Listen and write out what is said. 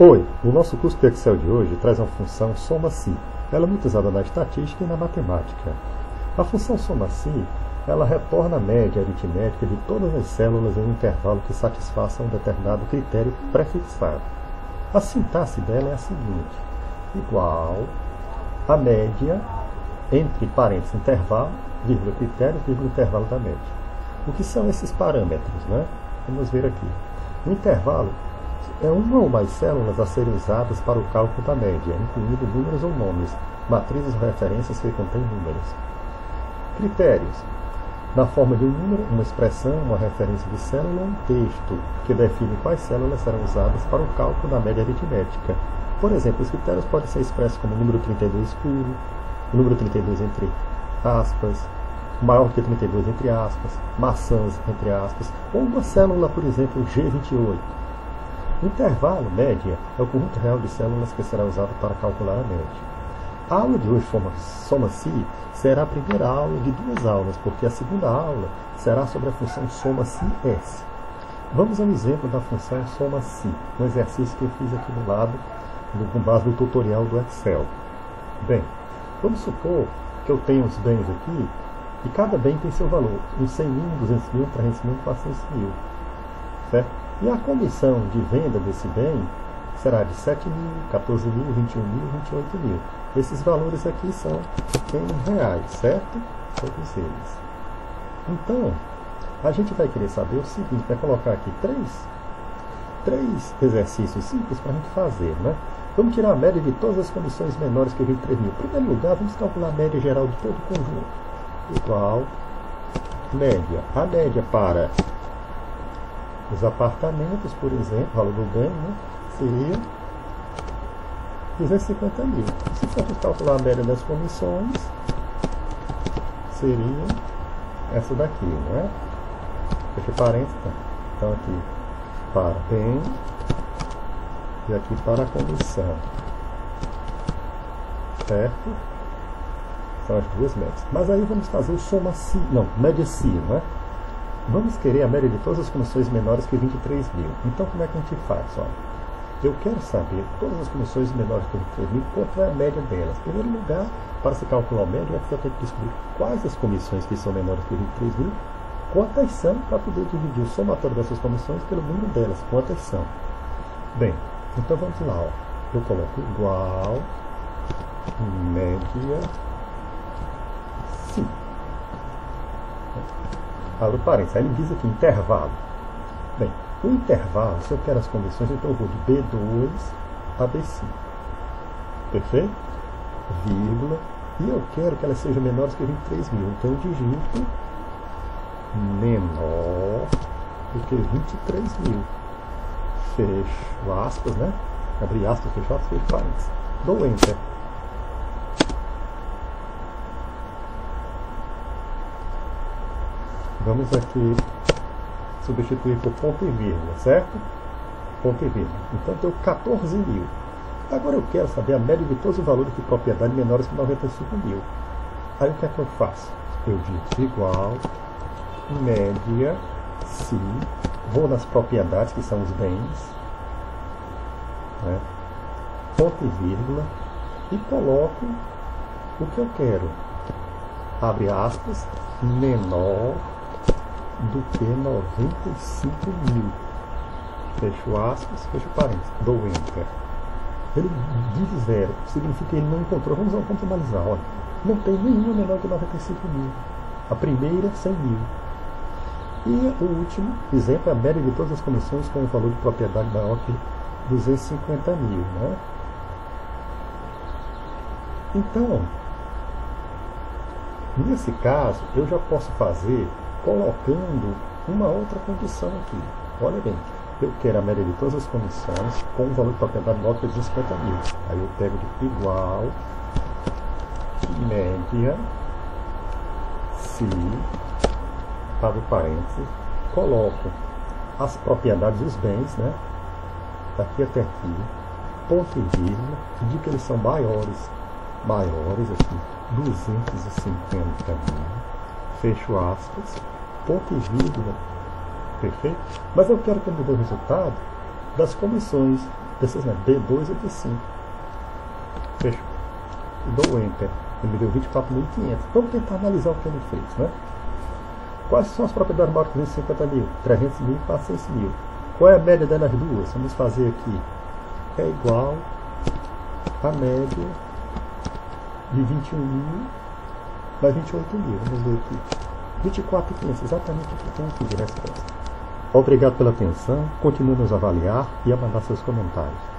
Oi, o nosso curso de Excel de hoje traz uma função soma-se. Ela é muito usada na estatística e na matemática. A função soma-se, ela retorna a média aritmética de todas as células em um intervalo que satisfaça um determinado critério prefixado. A sintaxe dela é a seguinte: igual a média entre parênteses intervalo, vírgula critério, vírgula intervalo da média. O que são esses parâmetros, né? Vamos ver aqui. O intervalo é uma ou mais células a serem usadas para o cálculo da média, incluindo números ou nomes, matrizes ou referências que contêm números. Critérios: na forma de um número, uma expressão, uma referência de célula, um texto, que define quais células serão usadas para o cálculo da média aritmética. Por exemplo, os critérios podem ser expressos como o número 32 puro, o número 32 entre aspas, maior que 32 entre aspas, maçãs entre aspas, ou uma célula, por exemplo, G28. O intervalo, média, é o conjunto real de células que será usado para calcular a média. A aula de hoje, soma-se, será a primeira aula de duas aulas, porque a segunda aula será sobre a função soma-se-s. Vamos ao exemplo da função soma-se, um exercício que eu fiz aqui do lado, com base no tutorial do Excel. Bem, vamos supor que eu tenho os bens aqui, e cada bem tem seu valor, uns 100 mil, 200 mil, 300 mil, 400 mil, certo? E a comissão de venda desse bem será de 7 mil, 14 mil, 21 mil, 28 mil. Esses valores aqui são em reais, certo? Todos eles. Então, a gente vai querer saber o seguinte, vai colocar aqui três exercícios simples para a gente fazer, né? Vamos tirar a média de todas as comissões menores que 23 mil. Em primeiro lugar, vamos calcular a média geral de todo o conjunto. Igual média. A média para os apartamentos, por exemplo, o valor do bem, né, seria 250 mil. Se formos calcular a média das comissões, seria essa daqui, não é? Fecha parênteses, então aqui para bem e aqui para a comissão, certo? São as duas médias. Mas aí vamos fazer o soma-se, não, média-se, não é? Vamos querer a média de todas as comissões menores que 23 mil. Então, como é que a gente faz? Olha, eu quero saber todas as comissões menores que 23 mil, quanto é a média delas. Em primeiro lugar, para se calcular a média, eu tenho que descobrir quais as comissões que são menores que 23 mil, quantas são, para poder dividir o somatório dessas comissões pelo número delas, quantas são. Bem, então vamos lá. Ó. Eu coloco igual média sim. Abro parênteses, aí ele diz aqui, intervalo. Bem, o intervalo, se eu quero as condições, então eu vou de B2 a B5. Perfeito? Vírgula. E eu quero que elas sejam menores que 23 mil. Então eu digito menor do que 23 mil. Fecho aspas, né? Abri aspas, fecho aspas, fecho parênteses. Dou Enter. Vamos aqui substituir por ponto e vírgula, certo? Ponto e vírgula. Então deu 14 mil. Agora eu quero saber a média de todos os valores de propriedade menores que 95 mil. Aí o que é que eu faço? Eu digo igual média se, vou nas propriedades que são os bens, né? Ponto e vírgula, e coloco o que eu quero. Abre aspas, menor do que 95 mil. Fecho aspas, fecho parênteses, dou Enter. Ele diz 0, significa que ele não encontrou. Vamos analisar, olha. Não tem nenhuma menor que 95 mil. A primeira, 100 mil. E o último exemplo é a média de todas as comissões com um valor de propriedade maior que 250 mil. Né? Então, nesse caso, eu já posso fazer colocando uma outra condição aqui. Olha bem, eu quero a média de todas as comissões com um valor de propriedade maior que 250 mil. Aí eu pego de igual média se, abro parênteses, coloco as propriedades dos bens, né? Daqui até aqui, ponto e vírgula, digo que eles são maiores aqui, 250 mil, fecho aspas, ponto e vírgula, perfeito? Mas eu quero que ele me dê o resultado das comissões Desses, né? B2 e B5. Fechou. Dou Enter. Ele me deu 24.500. Vamos tentar analisar o que ele fez, né? Quais são as propriedades maiores que 250 mil? 300 mil e 400 mil. Qual é a média delas duas? Vamos fazer aqui. É igual a média de 21 mil mais 28 mil. Vamos ver aqui. 24.500, exatamente o que tem aqui de resposta. Obrigado pela atenção. Continue a nos avaliar e a mandar seus comentários.